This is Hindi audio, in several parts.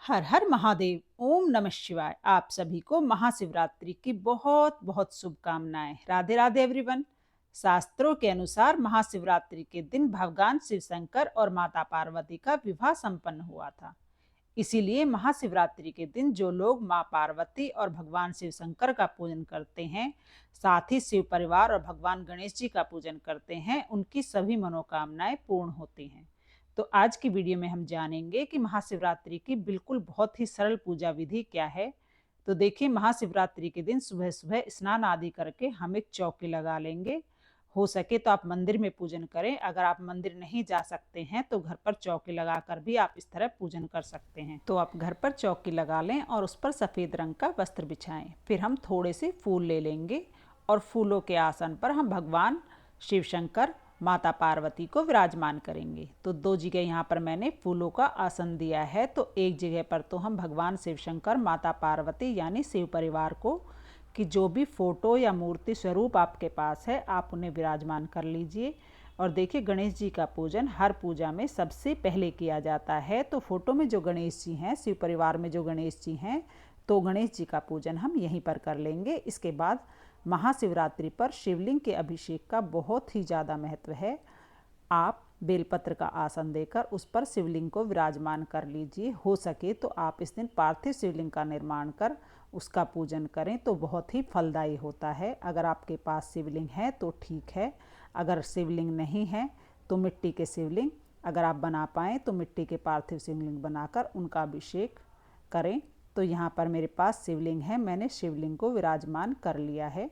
हर हर महादेव। ओम नमः शिवाय। आप सभी को महाशिवरात्रि की बहुत बहुत शुभकामनाएं। राधे राधे एवरीवन। शास्त्रों के अनुसार महाशिवरात्रि के दिन भगवान शिव शंकर और माता पार्वती का विवाह संपन्न हुआ था। इसीलिए महाशिवरात्रि के दिन जो लोग माँ पार्वती और भगवान शिव शंकर का पूजन करते हैं, साथ ही शिव परिवार और भगवान गणेश जी का पूजन करते हैं, उनकी सभी मनोकामनाएं पूर्ण होती हैं। तो आज की वीडियो में हम जानेंगे कि महाशिवरात्रि की बिल्कुल बहुत ही सरल पूजा विधि क्या है। तो देखिए, महाशिवरात्रि के दिन सुबह सुबह स्नान आदि करके हम एक चौकी लगा लेंगे। हो सके तो आप मंदिर में पूजन करें। अगर आप मंदिर नहीं जा सकते हैं तो घर पर चौकी लगाकर भी आप इस तरह पूजन कर सकते हैं। तो आप घर पर चौकी लगा लें और उस पर सफ़ेद रंग का वस्त्र बिछाएं। फिर हम थोड़े से फूल ले लेंगे और फूलों के आसन पर हम भगवान शिव शंकर माता पार्वती को विराजमान करेंगे। तो दो जगह यहाँ पर मैंने फूलों का आसन दिया है। तो एक जगह पर तो हम भगवान शिव शंकर माता पार्वती यानी शिव परिवार को कि जो भी फोटो या मूर्ति स्वरूप आपके पास है आप उन्हें विराजमान कर लीजिए। और देखिए, गणेश जी का पूजन हर पूजा में सबसे पहले किया जाता है। तो फोटो में जो गणेश जी हैं, शिव परिवार में जो गणेश जी हैं, तो गणेश जी का पूजन हम यहीं पर कर लेंगे। इसके बाद महाशिवरात्रि पर शिवलिंग के अभिषेक का बहुत ही ज़्यादा महत्व है। आप बेलपत्र का आसन देकर उस पर शिवलिंग को विराजमान कर लीजिए। हो सके तो आप इस दिन पार्थिव शिवलिंग का निर्माण कर उसका पूजन करें तो बहुत ही फलदायी होता है। अगर आपके पास शिवलिंग है तो ठीक है, अगर शिवलिंग नहीं है तो मिट्टी के शिवलिंग अगर आप बना पाएँ तो मिट्टी के पार्थिव शिवलिंग बनाकर उनका अभिषेक करें। तो यहाँ पर मेरे पास शिवलिंग है, मैंने शिवलिंग को विराजमान कर लिया है।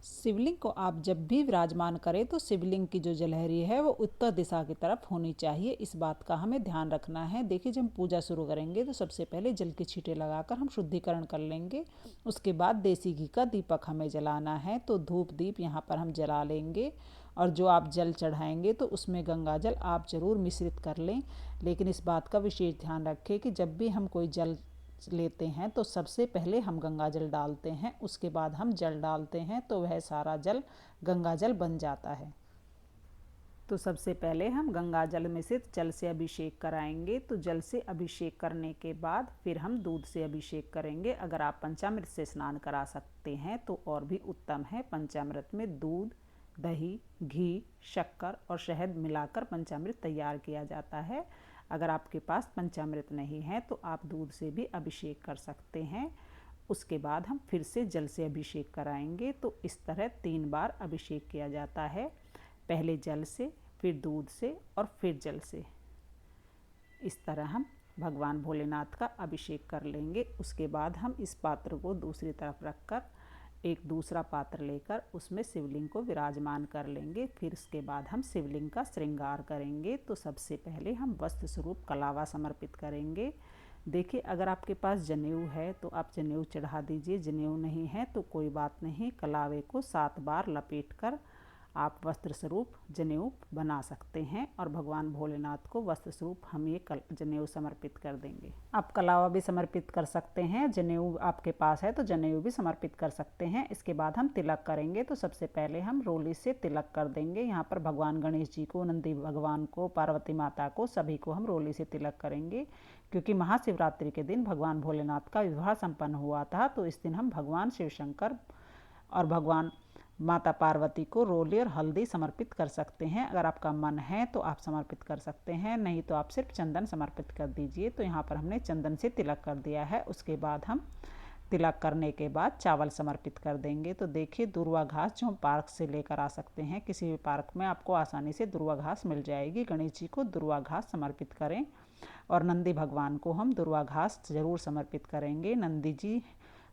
शिवलिंग को आप जब भी विराजमान करें तो शिवलिंग की जो जलहरी है वो उत्तर दिशा की तरफ होनी चाहिए। इस बात का हमें ध्यान रखना है। देखिए, जब हम पूजा शुरू करेंगे तो सबसे पहले जल के छींटे लगाकर हम शुद्धिकरण कर लेंगे। उसके बाद देसी घी का दीपक हमें जलाना है। तो धूप दीप यहाँ पर हम जला लेंगे। और जो आप जल चढ़ाएंगे तो उसमें गंगा जल आप ज़रूर मिश्रित कर लें। लेकिन इस बात का विशेष ध्यान रखें कि जब भी हम कोई जल लेते हैं तो सबसे पहले हम गंगा जल डालते हैं, उसके बाद हम जल डालते हैं, तो वह सारा जल गंगा जल बन जाता है। तो सबसे पहले हम गंगा जल में से जल से अभिषेक कराएंगे। तो जल से अभिषेक करने के बाद फिर हम दूध से अभिषेक करेंगे। अगर आप पंचामृत से स्नान करा सकते हैं तो और भी उत्तम है। पंचामृत में दूध, दही, घी, शक्कर और शहद मिलाकर पंचामृत तैयार किया जाता है। अगर आपके पास पंचामृत नहीं है तो आप दूध से भी अभिषेक कर सकते हैं। उसके बाद हम फिर से जल से अभिषेक कराएंगे। तो इस तरह 3 बार अभिषेक किया जाता है, पहले जल से, फिर दूध से और फिर जल से। इस तरह हम भगवान भोलेनाथ का अभिषेक कर लेंगे। उसके बाद हम इस पात्र को दूसरी तरफ रखकर एक दूसरा पात्र लेकर उसमें शिवलिंग को विराजमान कर लेंगे। फिर उसके बाद हम शिवलिंग का श्रृंगार करेंगे। तो सबसे पहले हम वस्त्र स्वरूप कलावा समर्पित करेंगे। देखिए, अगर आपके पास जनेऊ है तो आप जनेऊ चढ़ा दीजिए, जनेऊ नहीं है तो कोई बात नहीं, कलावे को 7 बार लपेट कर आप वस्त्र स्वरूप जनेऊ बना सकते हैं और भगवान भोलेनाथ को वस्त्र स्वरूप हम ये जनेऊ समर्पित कर देंगे। आप कलावा भी समर्पित कर सकते हैं, जनेऊ आपके पास है तो जनेऊ भी समर्पित कर सकते हैं। इसके बाद हम तिलक करेंगे। तो सबसे पहले हम रोली से तिलक कर देंगे। यहाँ पर भगवान गणेश जी को, नंदी भगवान को, पार्वती माता को, सभी को हम रोली से तिलक करेंगे। क्योंकि महाशिवरात्रि के दिन भगवान भोलेनाथ का विवाह संपन्न हुआ था, तो इस दिन हम भगवान शिव शंकर और भगवान माता पार्वती को रोली और हल्दी समर्पित कर सकते हैं। अगर आपका मन है तो आप समर्पित कर सकते हैं, नहीं तो आप सिर्फ चंदन समर्पित कर दीजिए। तो यहाँ पर हमने चंदन से तिलक कर दिया है। उसके बाद हम तिलक करने के बाद चावल समर्पित कर देंगे। तो देखिए, दुर्वा घास जो हम पार्क से लेकर आ सकते हैं, किसी भी पार्क में आपको आसानी से दुर्वा घास मिल जाएगी। गणेश जी को दुर्वा घास समर्पित करें और नंदी भगवान को हम दुर्वा घास जरूर समर्पित करेंगे। नंदी जी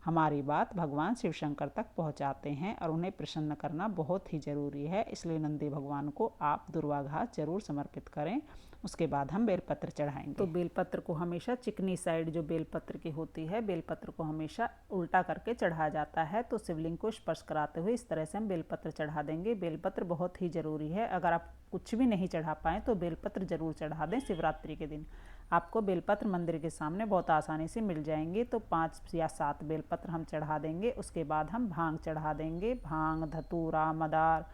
हमारी बात भगवान शिव शंकर तक पहुंचाते हैं और उन्हें प्रसन्न करना बहुत ही ज़रूरी है। इसलिए नंदी भगवान को आप दुर्वा घास जरूर समर्पित करें। उसके बाद हम बेलपत्र चढ़ाएंगे। तो बेलपत्र को हमेशा चिकनी साइड जो बेलपत्र की होती है, बेलपत्र को हमेशा उल्टा करके चढ़ाया जाता है। तो शिवलिंग को स्पर्श कराते हुए इस तरह से हम बेलपत्र चढ़ा देंगे। बेलपत्र बहुत ही ज़रूरी है। अगर आप कुछ भी नहीं चढ़ा पाएँ तो बेलपत्र ज़रूर चढ़ा दें। शिवरात्रि के दिन आपको बेलपत्र मंदिर के सामने बहुत आसानी से मिल जाएंगे। तो 5 या 7 बेलपत्र हम चढ़ा देंगे। उसके बाद हम भांग चढ़ा देंगे। भांग, धतूरा, मदार,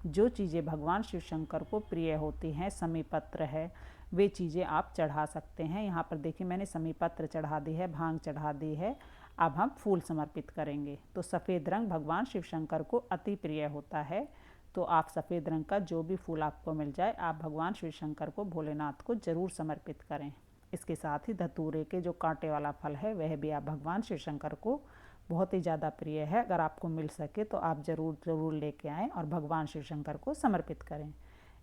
जो चीज़ें भगवान शिव शंकर को प्रिय होती हैं, समीपत्र है, वे चीज़ें आप चढ़ा सकते हैं। यहाँ पर देखिए मैंने समीपत्र चढ़ा दी है, भांग चढ़ा दी है। अब हम फूल समर्पित करेंगे। तो सफ़ेद रंग भगवान शिव शंकर को अति प्रिय होता है, तो आप सफ़ेद रंग का जो भी फूल आपको मिल जाए आप भगवान शिव शंकर को, भोलेनाथ को ज़रूर समर्पित करें। इसके साथ ही धतूरे के जो कांटे वाला फल है वह भी आप भगवान शिव शंकर को बहुत ही ज़्यादा प्रिय है, अगर आपको मिल सके तो आप ज़रूर लेके आएँ और भगवान शिव शंकर को समर्पित करें।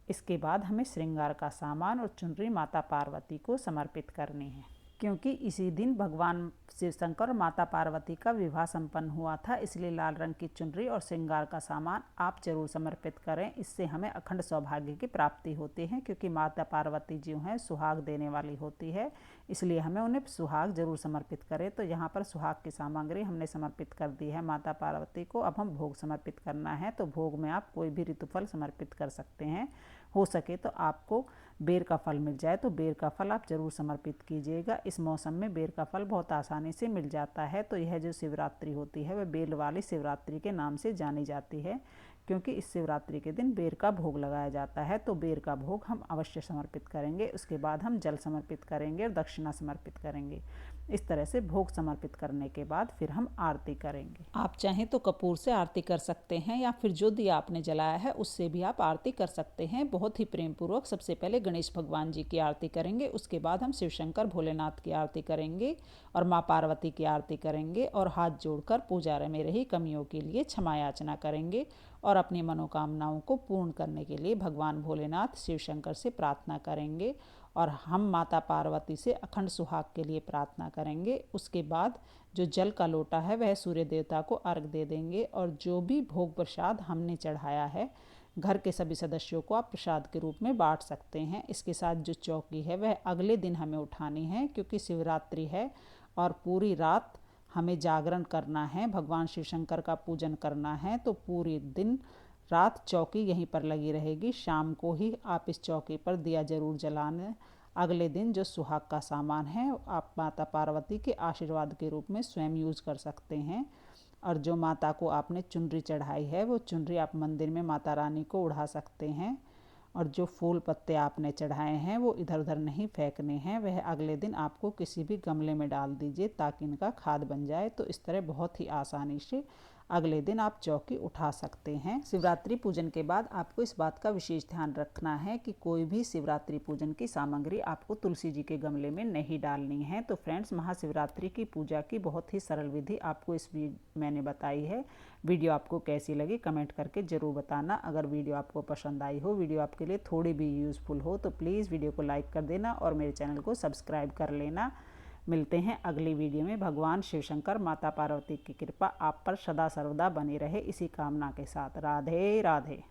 इसके बाद हमें श्रृंगार का सामान और चुनरी माता पार्वती को समर्पित करनी है, क्योंकि इसी दिन भगवान शिव शंकर और माता पार्वती का विवाह संपन्न हुआ था, इसलिए लाल रंग की चुनरी और श्रृंगार का सामान आप जरूर समर्पित करें। इससे हमें अखंड सौभाग्य की प्राप्ति होती है, क्योंकि माता पार्वती जो हैं सुहाग देने वाली होती है, इसलिए हमें उन्हें सुहाग जरूर समर्पित करें। तो यहाँ पर सुहाग की सामग्री हमने समर्पित कर दी है माता पार्वती को। अब हम भोग समर्पित करना है, तो भोग में आप कोई भी ऋतुफल समर्पित कर सकते हैं। हो सके तो आपको बेर का फल मिल जाए तो बेर का फल आप ज़रूर समर्पित कीजिएगा। इस मौसम में बेर का फल बहुत आसानी से मिल जाता है। तो यह जो शिवरात्रि होती है वह बेल वाली शिवरात्रि के नाम से जानी जाती है, क्योंकि इस शिवरात्रि के दिन बेर का भोग लगाया जाता है। तो बेर का भोग हम अवश्य समर्पित करेंगे। उसके बाद हम जल समर्पित करेंगे और दक्षिणा समर्पित करेंगे। इस तरह से भोग समर्पित करने के बाद फिर हम आरती करेंगे। आप चाहें तो कपूर से आरती कर सकते हैं, या फिर जो दिया आपने जलाया है उससे भी आप आरती कर सकते हैं। बहुत ही प्रेम पूर्वक सबसे पहले गणेश भगवान जी की आरती करेंगे, उसके बाद हम शिव शंकर भोलेनाथ की आरती करेंगे और माँ पार्वती की आरती करेंगे, और हाथ जोड़कर पूजा में रही कमियों के लिए क्षमा याचना करेंगे और अपनी मनोकामनाओं को पूर्ण करने के लिए भगवान भोलेनाथ शिव शंकर से प्रार्थना करेंगे। और हम माता पार्वती से अखंड सुहाग के लिए प्रार्थना करेंगे। उसके बाद जो जल का लोटा है वह सूर्य देवता को अर्घ दे देंगे, और जो भी भोग प्रसाद हमने चढ़ाया है घर के सभी सदस्यों को आप प्रसाद के रूप में बांट सकते हैं। इसके साथ जो चौकी है वह अगले दिन हमें उठानी है, क्योंकि शिवरात्रि है और पूरी रात हमें जागरण करना है, भगवान शिव शंकर का पूजन करना है। तो पूरी दिन रात चौकी यहीं पर लगी रहेगी। शाम को ही आप इस चौकी पर दिया जरूर जलाने। अगले दिन जो सुहाग का सामान है आप माता पार्वती के आशीर्वाद के रूप में स्वयं यूज कर सकते हैं। और जो माता को आपने चुनरी चढ़ाई है वो चुनरी आप मंदिर में माता रानी को उड़ा सकते हैं। और जो फूल पत्ते आपने चढ़ाए हैं वो इधर उधर नहीं फेंकने हैं, वह अगले दिन आपको किसी भी गमले में डाल दीजिए ताकि इनका खाद बन जाए। तो इस तरह बहुत ही आसानी से अगले दिन आप चौकी उठा सकते हैं। शिवरात्रि पूजन के बाद आपको इस बात का विशेष ध्यान रखना है कि कोई भी शिवरात्रि पूजन की सामग्री आपको तुलसी जी के गमले में नहीं डालनी है। तो फ्रेंड्स, महाशिवरात्रि की पूजा की बहुत ही सरल विधि आपको इस मैंने बताई है। वीडियो आपको कैसी लगी कमेंट करके ज़रूर बताना। अगर वीडियो आपको पसंद आई हो, वीडियो आपके लिए थोड़ी भी यूज़फुल हो, तो प्लीज़ वीडियो को लाइक कर देना और मेरे चैनल को सब्सक्राइब कर लेना। मिलते हैं अगली वीडियो में। भगवान शिव शंकर माता पार्वती की कृपा आप पर सदा सर्वदा बनी रहे, इसी कामना के साथ। राधे राधे।